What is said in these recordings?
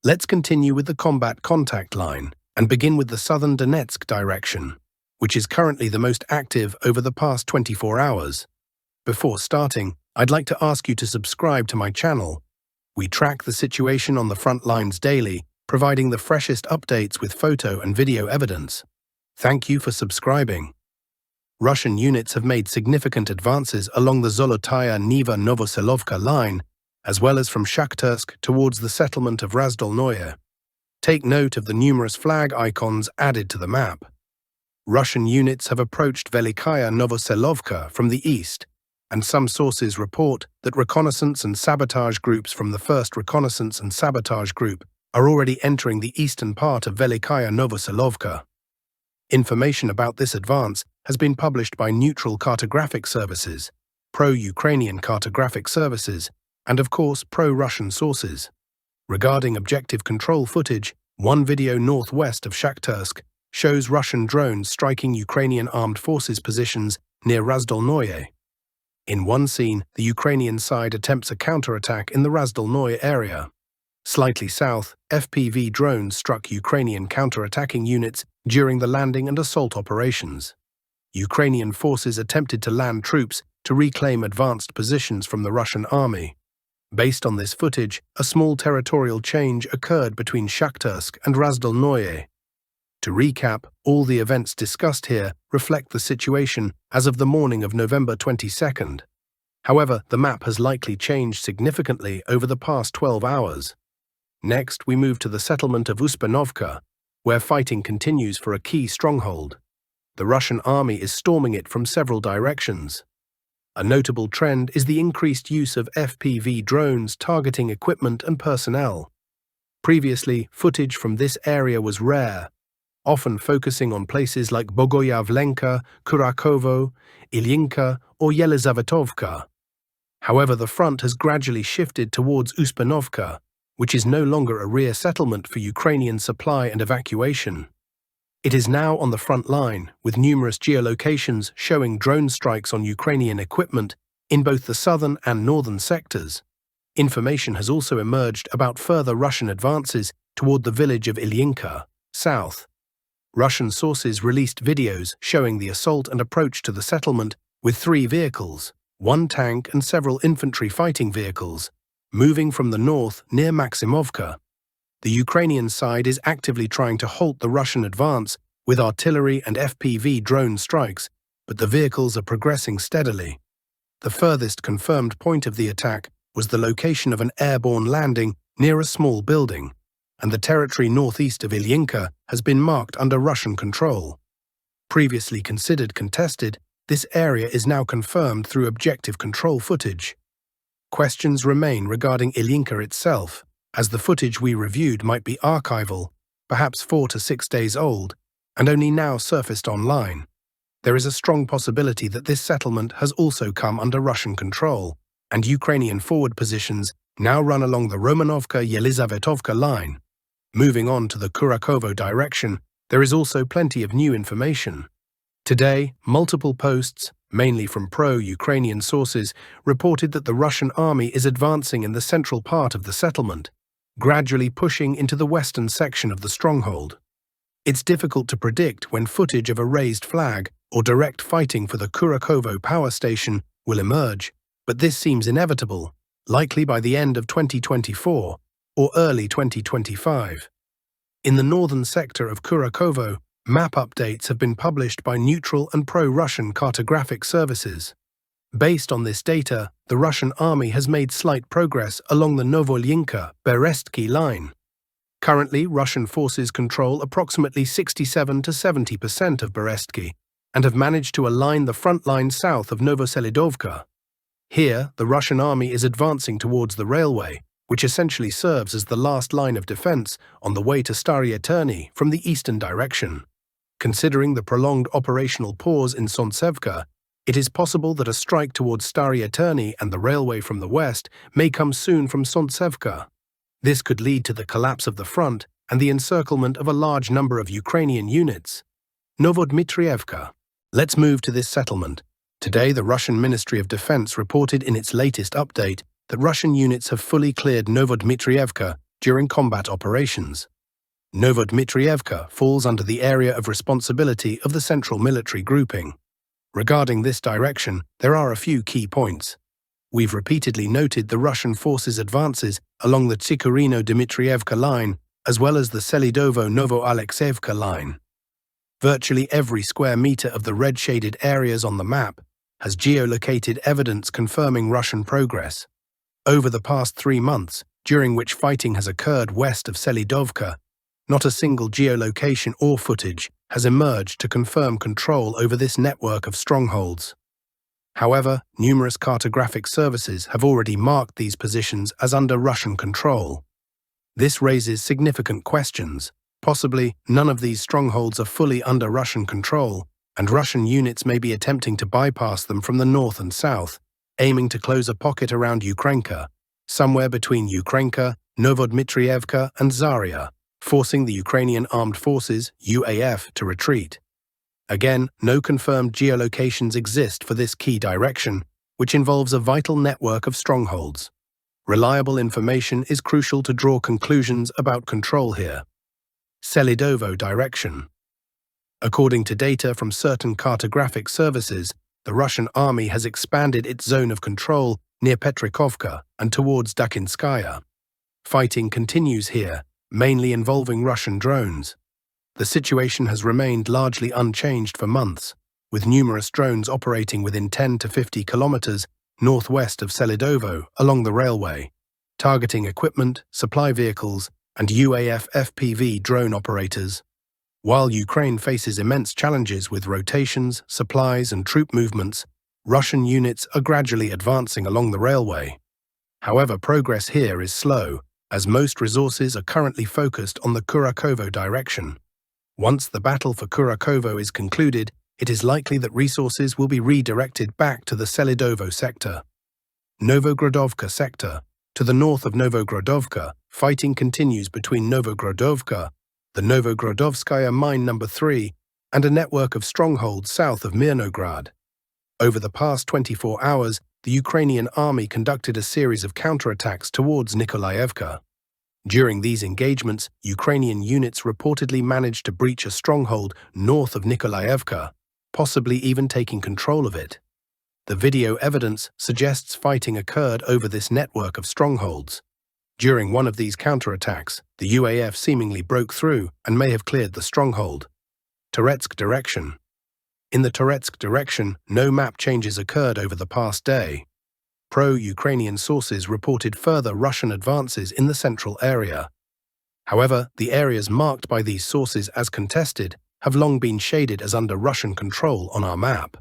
Let's continue with the combat contact line and begin with the southern Donetsk direction, which is currently the most active over the past 24 hours. Before starting, I'd like to ask you to subscribe to my channel. We track the situation on the front lines daily, providing the freshest updates with photo and video evidence. Thank you for subscribing. Russian units have made significant advances along the Velyka Novosilivka line, as well as from Shakhtersk towards the settlement of Razdolnoye. Take note of the numerous flag icons added to the map. Russian units have approached Velyka Novosilivka from the east, and some sources report that reconnaissance and sabotage groups from the 1st Reconnaissance and Sabotage Group are already entering the eastern part of Velyka Novosilivka. Information about this advance has been published by neutral cartographic services, pro-Ukrainian cartographic services, and of course pro-Russian sources. Regarding objective control footage, one video northwest of Shakhtersk shows Russian drones striking Ukrainian armed forces positions near Razdolnoye. In one scene, the Ukrainian side attempts a counterattack in the Razdolnoye area. Slightly south, FPV drones struck Ukrainian counterattacking units during the landing and assault operations. Ukrainian forces attempted to land troops to reclaim advanced positions from the Russian army. Based on this footage, a small territorial change occurred between Shakhtersk and Razdolnoye. To recap, all the events discussed here reflect the situation as of the morning of November 22nd. However, the map has likely changed significantly over the past 12 hours. Next, we move to the settlement of Usanova, where fighting continues for a key stronghold. The Russian army is storming it from several directions. A notable trend is the increased use of FPV drones targeting equipment and personnel. Previously, footage from this area was rare, often focusing on places like Bogoyavlenka, Kurakov, Ilyinka, or Yelizavetovka. However, the front has gradually shifted towards Usanova, which is no longer a rear settlement for Ukrainian supply and evacuation. It is now on the front line, with numerous geolocations showing drone strikes on Ukrainian equipment in both the southern and northern sectors. Information has also emerged about further Russian advances toward the village of Ilyinka, south. Russian sources released videos showing the assault and approach to the settlement with 3 vehicles, 1 tank and several infantry fighting vehicles, moving from the north near Maximovka. The Ukrainian side is actively trying to halt the Russian advance with artillery and FPV drone strikes, but the vehicles are progressing steadily. The furthest confirmed point of the attack was the location of an airborne landing near a small building, and the territory northeast of Ilyinka has been marked under Russian control. Previously considered contested, this area is now confirmed through objective control footage. Questions remain regarding Ilyinka itself, as the footage we reviewed might be archival, perhaps 4 to 6 days old, and only now surfaced online. There is a strong possibility that this settlement has also come under Russian control, and Ukrainian forward positions now run along the Romanovka-Yelizavetovka line. Moving on to the Kurakov direction, there is also plenty of new information. Today, multiple posts, mainly from pro-Ukrainian sources, reported that the Russian army is advancing in the central part of the settlement, gradually pushing into the western section of the stronghold. It's difficult to predict when footage of a raised flag or direct fighting for the Kurakov power station will emerge, but this seems inevitable, likely by the end of 2024 or early 2025. In the northern sector of Kurakov, map updates have been published by neutral and pro-Russian cartographic services. Based on this data, the Russian army has made slight progress along the Novolyinka-Berestsky line. Currently, Russian forces control approximately 67 to 70% of Berestsky and have managed to align the front line south of Novoselidovka. Here, the Russian army is advancing towards the railway, which essentially serves as the last line of defense on the way to Starye Turny from the eastern direction. Considering the prolonged operational pause in Sontsevka, it is possible that a strike towards Starye Turny and the railway from the west may come soon from Sontsevka. This could lead to the collapse of the front and the encirclement of a large number of Ukrainian units. Novadmitrieva. Let's move to this settlement. Today, the Russian Ministry of Defense reported in its latest update that Russian units have fully cleared Novadmitrieva during combat operations. Novadmitrievka falls under the area of responsibility of the Central Military Grouping. Regarding this direction, there are a few key points. We've repeatedly noted the Russian forces' advances along the Tsikirino-Dmitrievka line, as well as the Selidovo-Novo-Alexeyevka line. Virtually every square meter of the red-shaded areas on the map has geolocated evidence confirming Russian progress. Over the past 3 months, during which fighting has occurred west of Selidovka, not a single geolocation or footage has emerged to confirm control over this network of strongholds. However, numerous cartographic services have already marked these positions as under Russian control. This raises significant questions. Possibly, none of these strongholds are fully under Russian control, and Russian units may be attempting to bypass them from the north and south, aiming to close a pocket around Ukrainka, somewhere between Ukrainka, Novadmitrievka, and Zaria, forcing the Ukrainian Armed Forces, UAF, to retreat. Again, no confirmed geolocations exist for this key direction, which involves a vital network of strongholds. Reliable information is crucial to draw conclusions about control here. Selidovo direction. According to data from certain cartographic services, the Russian army has expanded its zone of control near Petrikovka and towards Dakinskaya. Fighting continues here, mainly involving Russian drones. The situation has remained largely unchanged for months, with numerous drones operating within 10 to 50 kilometers northwest of Selidovo along the railway, targeting equipment, supply vehicles, and UAF FPV drone operators. While Ukraine faces immense challenges with rotations, supplies, and troop movements, Russian units are gradually advancing along the railway. However, progress here is slow, as most resources are currently focused on the Kurakovo direction. Once the battle for Kurakovo is concluded, it is likely that resources will be redirected back to the Selidovo sector. Novogrodivka sector. To the north of Novogrodivka, fighting continues between Novogrodivka, the Novogrodovskaya mine number 3, and a network of strongholds south of Mirnograd. Over the past 24 hours, the Ukrainian army conducted a series of counterattacks towards Nikolaevka. During these engagements, Ukrainian units reportedly managed to breach a stronghold north of Nikolaevka, possibly even taking control of it. The video evidence suggests fighting occurred over this network of strongholds. During one of these counterattacks, the UAF seemingly broke through and may have cleared the stronghold. Toretsk direction. In the Toretsk direction, no map changes occurred over the past day. Pro-Ukrainian sources reported further Russian advances in the central area. However, the areas marked by these sources as contested have long been shaded as under Russian control on our map.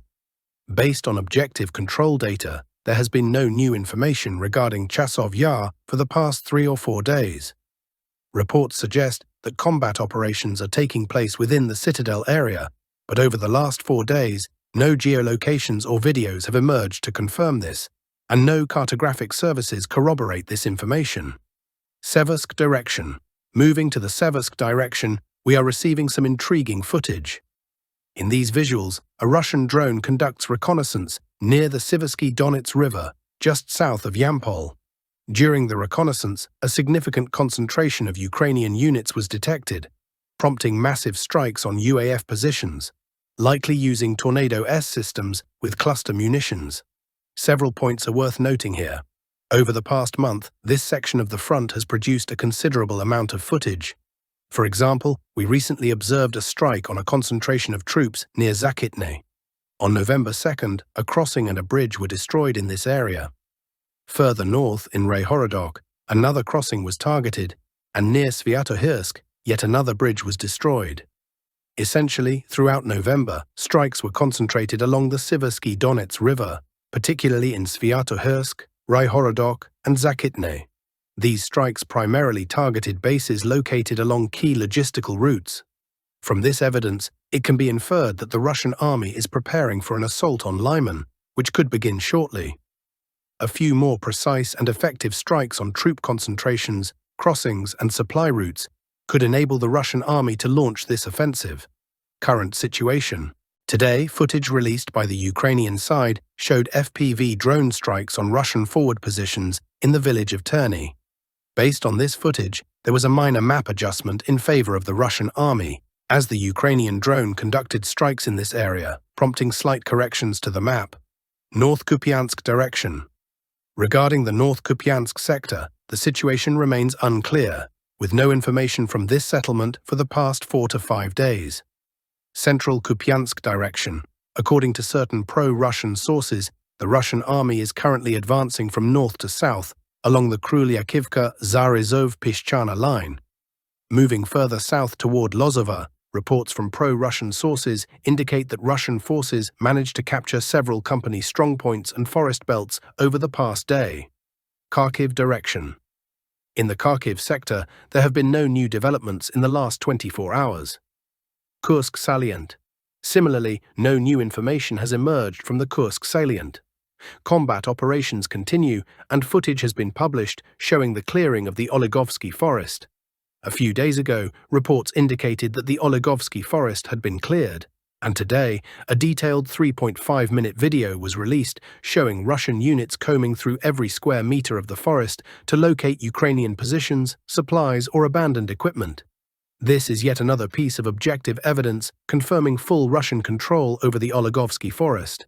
Based on objective control data, there has been no new information regarding Chasov Yar for the past 3 or 4 days. Reports suggest that combat operations are taking place within the citadel area, but over the last 4 days, no geolocations or videos have emerged to confirm this, and no cartographic services corroborate this information. Siversk direction. Moving to the Siversk direction, we are receiving some intriguing footage. In these visuals, a Russian drone conducts reconnaissance near the Siversky Donets River, just south of Yampol. During the reconnaissance, a significant concentration of Ukrainian units was detected, prompting massive strikes on UAF positions, likely using Tornado S systems with cluster munitions. Several points are worth noting here. Over the past month, this section of the front has produced a considerable amount of footage. For example, we recently observed a strike on a concentration of troops near Zakitne. On November 2nd, a crossing and a bridge were destroyed in this area. Further north, in Rayhorodok, another crossing was targeted, and near Sviatohirsk, yet another bridge was destroyed. Essentially, throughout November, strikes were concentrated along the Siversky Donets River, particularly in Sviatohirsk, Rayhorodok, and Zakitne. These strikes primarily targeted bases located along key logistical routes. From this evidence, it can be inferred that the Russian army is preparing for an assault on Lyman, which could begin shortly. A few more precise and effective strikes on troop concentrations, crossings, and supply routes could enable the Russian army to launch this offensive. Current situation. Today, footage released by the Ukrainian side showed FPV drone strikes on Russian forward positions in the village of Terny. Based on this footage, there was a minor map adjustment in favor of the Russian army, as the Ukrainian drone conducted strikes in this area, prompting slight corrections to the map. North Kupiansk direction. Regarding the North Kupiansk sector, the situation remains unclear, with no information from this settlement for the past 4 to 5 days. Central Kupiansk direction. According to certain pro-Russian sources, the Russian army is currently advancing from north to south along the Krylyakivka-Zarizov-Pishchana line. Moving further south toward Lozova, reports from pro-Russian sources indicate that Russian forces managed to capture several company strongpoints and forest belts over the past day. Kharkiv direction. In the Kharkiv sector, there have been no new developments in the last 24 hours. Kursk salient. Similarly, no new information has emerged from the Kursk salient. Combat operations continue, and footage has been published showing the clearing of the Olovsky forest. A few days ago, reports indicated that the Olovsky forest had been cleared, and today, a detailed 3.5-minute video was released showing Russian units combing through every square meter of the forest to locate Ukrainian positions, supplies, or abandoned equipment. This is yet another piece of objective evidence confirming full Russian control over the Olovsky forest.